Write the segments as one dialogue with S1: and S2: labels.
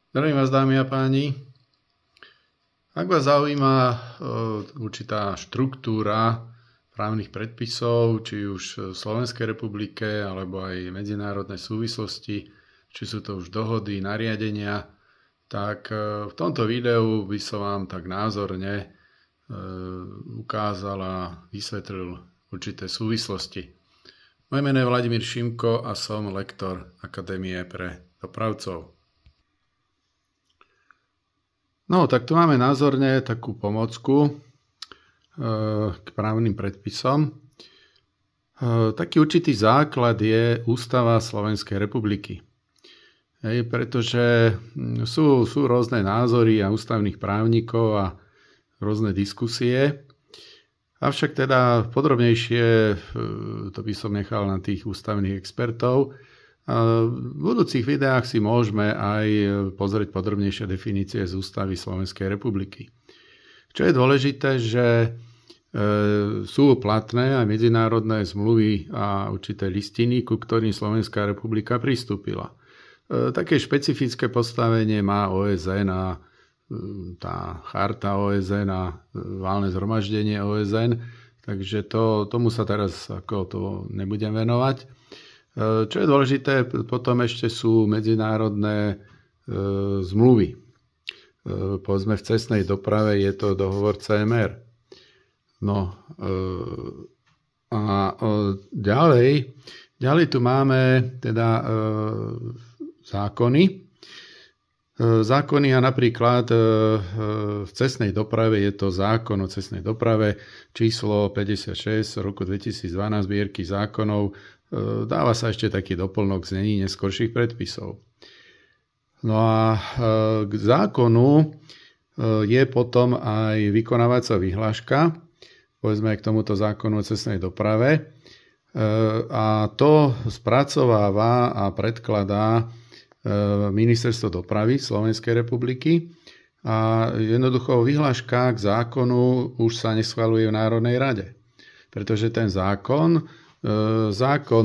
S1: Zdravím vás, dámy a páni. Ak vás zaujíma určitá štruktúra právnych predpisov, či už v Slovenskej republike, alebo aj medzinárodné súvislosti, či sú to už dohody, nariadenia, tak v tomto videu by som vám tak názorne ukázal a vysvetlil určité súvislosti. Moje meno je Vladimír Šimko a som lektor Akadémie pre dopravcov. No, tak tu máme názorne takú pomôcku k právnym predpisom. Taký určitý základ je Ústava Slovenskej republiky. Pretože sú rôzne názory a ústavných právnikov a rôzne diskusie. Avšak teda podrobnejšie to by som nechal na tých ústavných expertov. V budúcich videách si môžeme aj pozrieť podrobnejšie definície z Ústavy Slovenskej republiky. Čo je dôležité, že sú platné aj medzinárodné zmluvy a určité listiny, ku ktorým Slovenská republika pristúpila. Také špecifické postavenie má OSN a tá charta OSN a valné zhromaždenie OSN, takže tomu sa teraz to nebudem venovať. Čo je dôležité, potom ešte sú medzinárodné zmluvy. Povedzme v cestnej doprave je to dohovor CMR. No a ďalej tu máme teda zákony. Zákony a napríklad v cestnej doprave je to zákon o cestnej doprave číslo 56 roku 2012 zbierky zákonov. Dáva sa ešte taký doplnok znení neskorších predpisov. No a k zákonu je potom aj vykonávacia vyhláška, povedzme k tomuto zákonu o cestnej doprave, a to spracováva a predkladá Ministerstvo dopravy Slovenskej republiky a jednoducho vyhláška k zákonu už sa neschvaľuje v Národnej rade, pretože ten zákon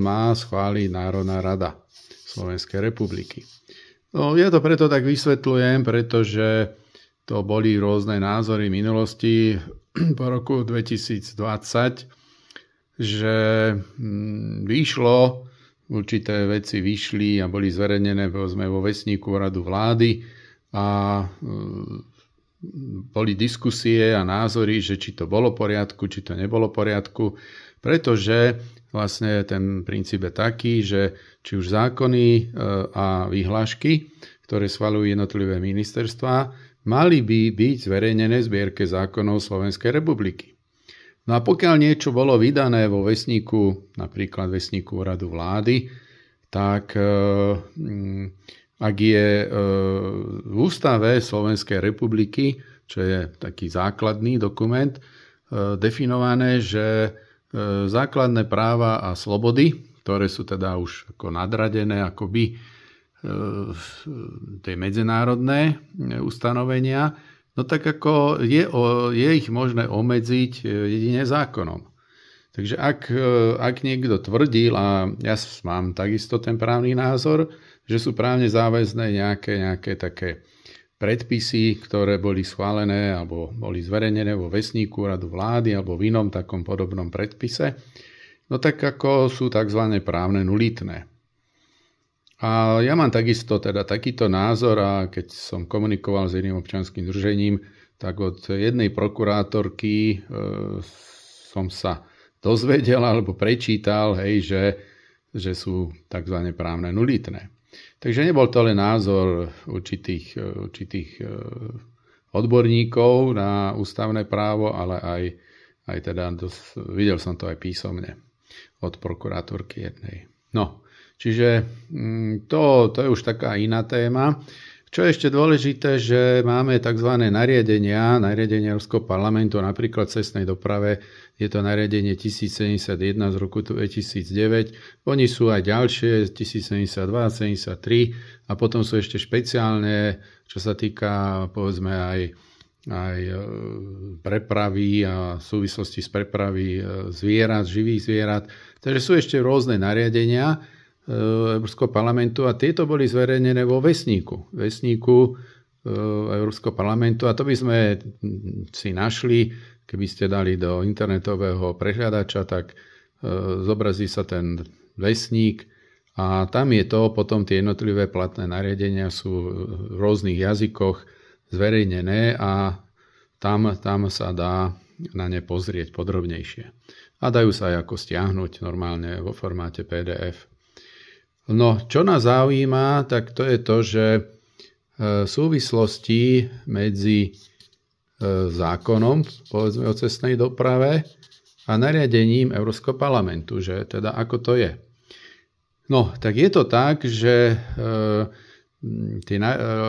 S1: má schváliť Národná rada Slovenskej republiky. No, ja to preto tak vysvetľujem, pretože to boli rôzne názory v minulosti po roku 2020, že určité veci vyšli a boli zverejnené vo Vestníku Radu vlády a boli diskusie a názory, že či to bolo v poriadku, či to nebolo v poriadku, pretože vlastne ten princíp je taký, že či už zákony a vyhlášky, ktoré schvaľujú jednotlivé ministerstvá, mali by byť zverejnené v zbierke zákonov Slovenskej republiky. No a pokiaľ niečo bolo vydané vo Vestníku, napríklad Vestníku Radu vlády, tak ak je v ústave Slovenskej republiky, čo je taký základný dokument, definované, že základné práva a slobody, ktoré sú teda už ako nadradené akoby tie medzinárodné ustanovenia, no tak ako je ich možné obmedziť jedine zákonom. Takže ak niekto tvrdil, a ja mám takisto ten právny názor, že sú právne záväzné nejaké také predpisy, ktoré boli schválené alebo boli zverejnené vo Vestníku Radu vlády alebo v inom takom podobnom predpise, no tak ako sú tzv. Právne nulitné. A ja mám takisto teda takýto názor a keď som komunikoval s jedným občianskym združením, tak od jednej prokurátorky som sa dozvedel alebo prečítal, že sú tzv. Právne nulitné. Takže nebol to len názor určitých odborníkov na ústavné právo, ale aj teda videl som to aj písomne od prokurátorky jednej. No, čiže to je už taká iná téma. Čo je ešte dôležité, že máme tzv. Nariadenia Európskeho parlamentu, napríklad v cestnej doprave, je to nariadenie 1071 z roku 2009, oni sú aj ďalšie, 1072, 73 a potom sú ešte špeciálne, čo sa týka povedzme aj prepravy a v súvislosti s prepravy zvierat, živých zvierat. Takže sú ešte rôzne nariadenia, Európskeho parlamentu a tieto boli zverejnené vo vesníku Európskeho parlamentu a to by sme si našli, keby ste dali do internetového prehľadača, tak zobrazí sa ten vesník a tam je to, potom tie jednotlivé platné nariadenia sú v rôznych jazykoch zverejnené a tam sa dá na ne pozrieť podrobnejšie. A dajú sa aj ako stiahnuť normálne vo formáte PDF. No, čo nás zaujíma, tak to je to, že súvislosti medzi zákonom, povedzme o cestnej doprave a nariadením Európskeho parlamentu, že teda ako to je. No, tak je to tak, že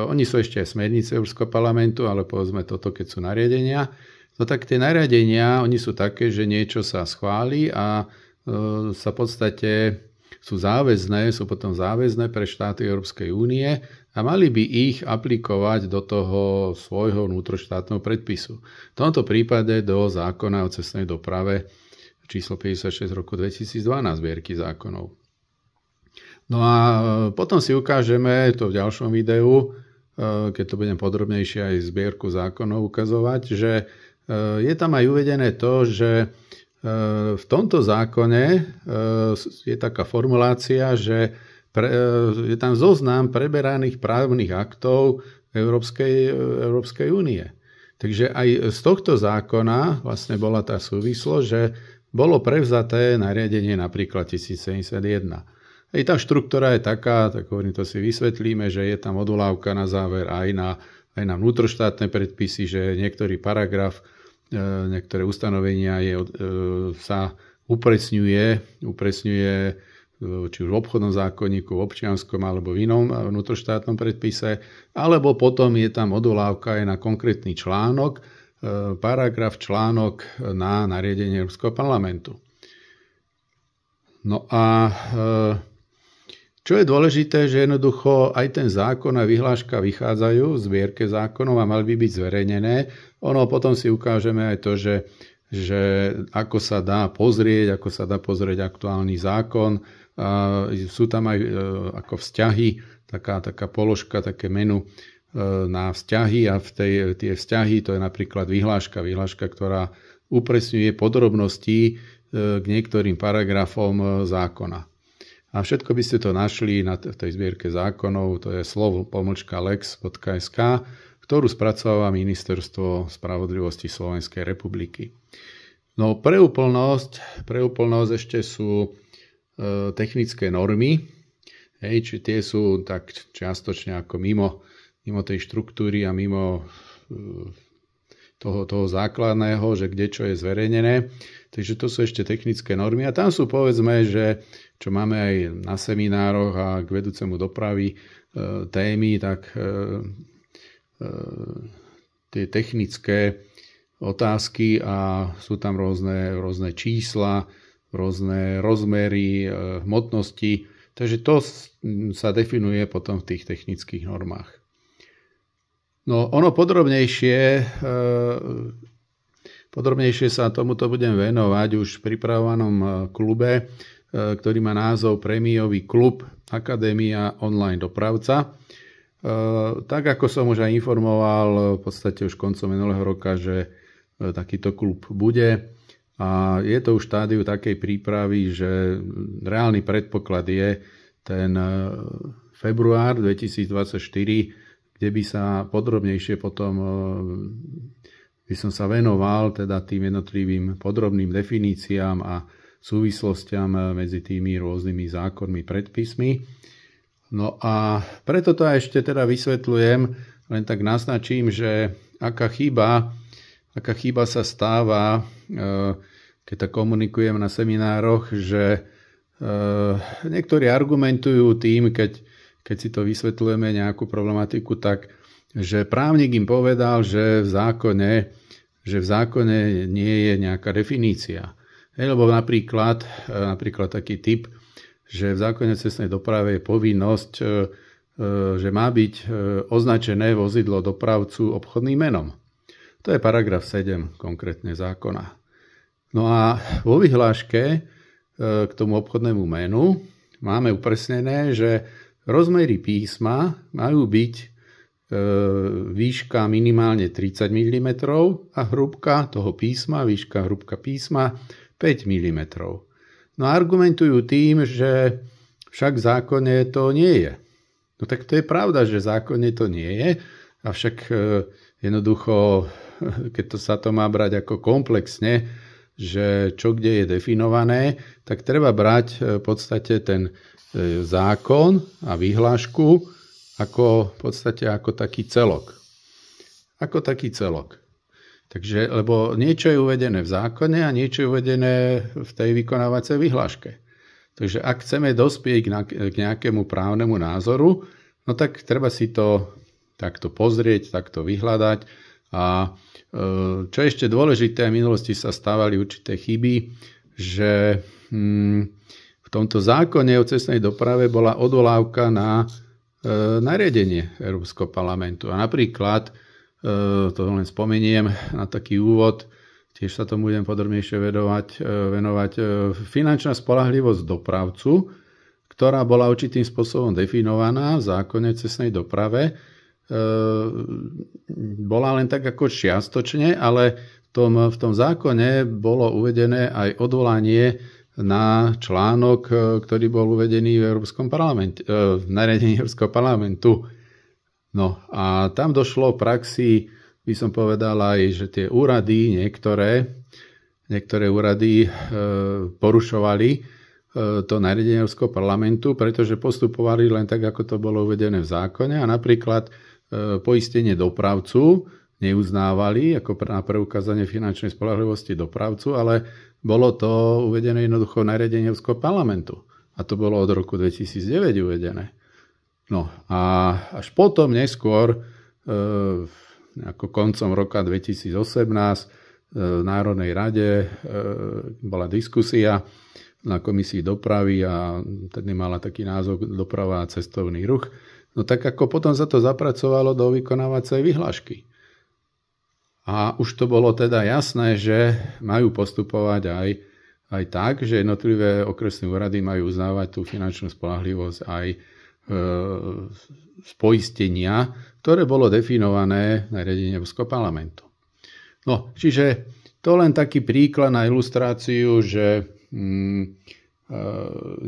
S1: oni sú ešte aj smernice Európskeho parlamentu, ale povedzme toto, keď sú nariadenia, no tak tie nariadenia, oni sú také, že niečo sa schváli a sa v podstate sú potom záväzné pre štáty Európskej únie a mali by ich aplikovať do toho svojho vnútroštátneho predpisu. V tomto prípade do zákona o cestnej doprave číslo 56 roku 2012 zbierky zákonov. No a potom si ukážeme to v ďalšom videu, keď to budem podrobnejšie aj zbierku zákonov ukazovať, že je tam aj uvedené to, že v tomto zákone je taká formulácia, že je tam zoznam preberaných právnych aktov Európskej únie. Takže aj z tohto zákona vlastne bola tá súvislosť, že bolo prevzaté nariadenie napríklad 1071. Aj tá štruktúra je taká, tak hovorím, to si vysvetlíme, že je tam odvolávka na záver aj na vnútroštátne predpisy, že niektorý paragraf, niektoré ustanovenia sa upresňuje či už v obchodnom zákonníku, v občianskom alebo v inom vnútroštátnom predpise, alebo potom je tam odvolávka aj na konkrétny článok, paragraf, článok na nariadenie Európskeho parlamentu. No a čo je dôležité, že jednoducho aj ten zákon a vyhláška vychádzajú v zbierke zákonov a mali by byť zverejnené. Ono potom si ukážeme aj to, že ako sa dá pozrieť aktuálny zákon. Sú tam aj ako vzťahy, taká položka, také menu na vzťahy a tie vzťahy, to je napríklad vyhláška, ktorá upresňuje podrobnosti k niektorým paragrafom zákona. A všetko by ste to našli v tej zbierke zákonov, to je slovo-lex.sk, ktorú spracováva Ministerstvo spravodlivosti Slovenskej republiky. No pre úplnosť ešte sú technické normy, či tie sú tak čiastočne ako mimo tej štruktúry a mimo toho základného, že kde čo je zverejnené. Takže to sú ešte technické normy a tam sú povedzme, že čo máme aj na seminároch a k vedúcemu dopravy témy, tak tie technické otázky a sú tam rôzne čísla, rôzne rozmery, hmotnosti. Takže to sa definuje potom v tých technických normách. No ono podrobnejšie sa tomuto budem venovať už v pripravovanom klube, ktorý má názov Prémiový klub Akadémia online dopravca. Tak ako som už aj informoval v podstate už koncom minulého roka, že takýto klub bude a je to už štádiu takej prípravy, že reálny predpoklad je ten február 2024, kde by sa podrobnejšie potom by som sa venoval teda tým jednotlivým podrobným definíciám a súvislostiam medzi tými rôznymi zákonmi, predpismi. No a preto to aj ešte teda vysvetľujem, len tak naznačím, že aká chyba sa stáva, keď tak komunikujem na seminároch, že niektorí argumentujú tým, keď si to vysvetľujeme nejakú problematiku, tak že právnik im povedal, že v zákone nie je nejaká definícia. Lebo napríklad taký typ, že v zákone cestnej doprave je povinnosť, že má byť označené vozidlo dopravcu obchodným menom. To je paragraf 7 konkrétne zákona. No a vo vyhláške k tomu obchodnému menu máme upresnené, že rozmery písma majú byť výška minimálne 30 mm a hrúbka toho písma, výška hrúbka písma 5 mm. No a argumentujú tým, že však v zákone to nie je. No tak to je pravda, že v zákone to nie je, avšak jednoducho, keď sa to má brať ako komplexne, že čo kde je definované, tak treba brať v podstate ten zákon a vyhlášku ako v podstate ako taký celok. Ako taký celok. Takže, lebo niečo je uvedené v zákone a niečo je uvedené v tej vykonávacej vyhláške. Takže ak chceme dospieť k nejakému právnemu názoru, no tak treba si to takto pozrieť, takto vyhľadať. A čo je ešte dôležité, v minulosti sa stávali určité chyby, že v tomto zákone o cestnej doprave bola odvolávka na nariadenie Európskeho parlamentu. A napríklad, to len spomeniem na taký úvod, tiež sa tomu budem podrobnejšie venovať, finančná spoľahlivosť dopravcu, ktorá bola určitým spôsobom definovaná v zákone o cestnej doprave, bola len tak ako čiastočne, ale v tom zákone bolo uvedené aj odvolanie na článok, ktorý bol uvedený v Európskom parlamente, v nariadení Európskeho parlamentu. No a tam došlo v praxi, by som povedal aj, že tie úrady, niektoré úrady porušovali to nariadenie Európskeho parlamentu, pretože postupovali len tak, ako to bolo uvedené v zákone a napríklad poistenie dopravcu neuznávali ako na preukázanie finančnej spoľahlivosti dopravcu, ale bolo to uvedené jednoducho v nariadení Európskeho parlamentu. A to bolo od roku 2009 uvedené. No a až potom neskôr, ako koncom roka 2018, v Národnej rade bola diskusia na komisii dopravy a tedy mala taký názov Doprava a cestovný ruch. No tak ako potom sa to zapracovalo do vykonávacej vyhlášky. A už to bolo teda jasné, že majú postupovať aj tak, že jednotlivé okresné úrady majú uznávať tú finančnú spoľahlivosť aj z poistenia, ktoré bolo definované na nariadení Európskeho parlamentu. No, čiže to len taký príklad na ilustráciu, že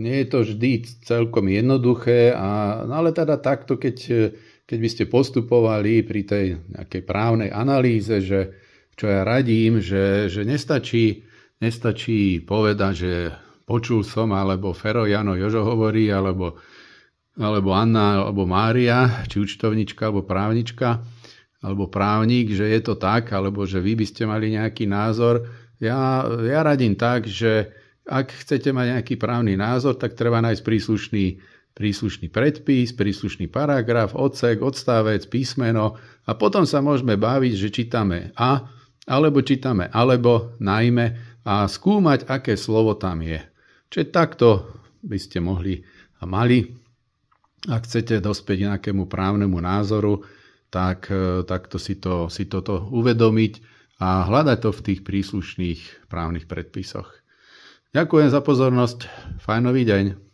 S1: nie je to vždy celkom jednoduché, ale teda takto, keď by ste postupovali pri tej nejakej právnej analýze, že čo ja radím, že nestačí povedať, že počul som, alebo Fero, Jano, Jožo hovorí, alebo Anna, alebo Mária, či účtovnička, alebo právnička, alebo právnik, že je to tak, alebo že vy by ste mali nejaký názor. Ja radím tak, že ak chcete mať nejaký právny názor, tak treba nájsť príslušný predpis, príslušný paragraf, odsek, odstavec, písmeno a potom sa môžeme baviť, že čítame a, alebo čítame alebo, najmä a skúmať, aké slovo tam je. Čiže takto by ste mohli a mali, ak chcete dospieť k nejakému právnemu názoru, tak takto si toto uvedomiť a hľadať to v tých príslušných právnych predpisoch. Ďakujem za pozornosť. Fajnový deň.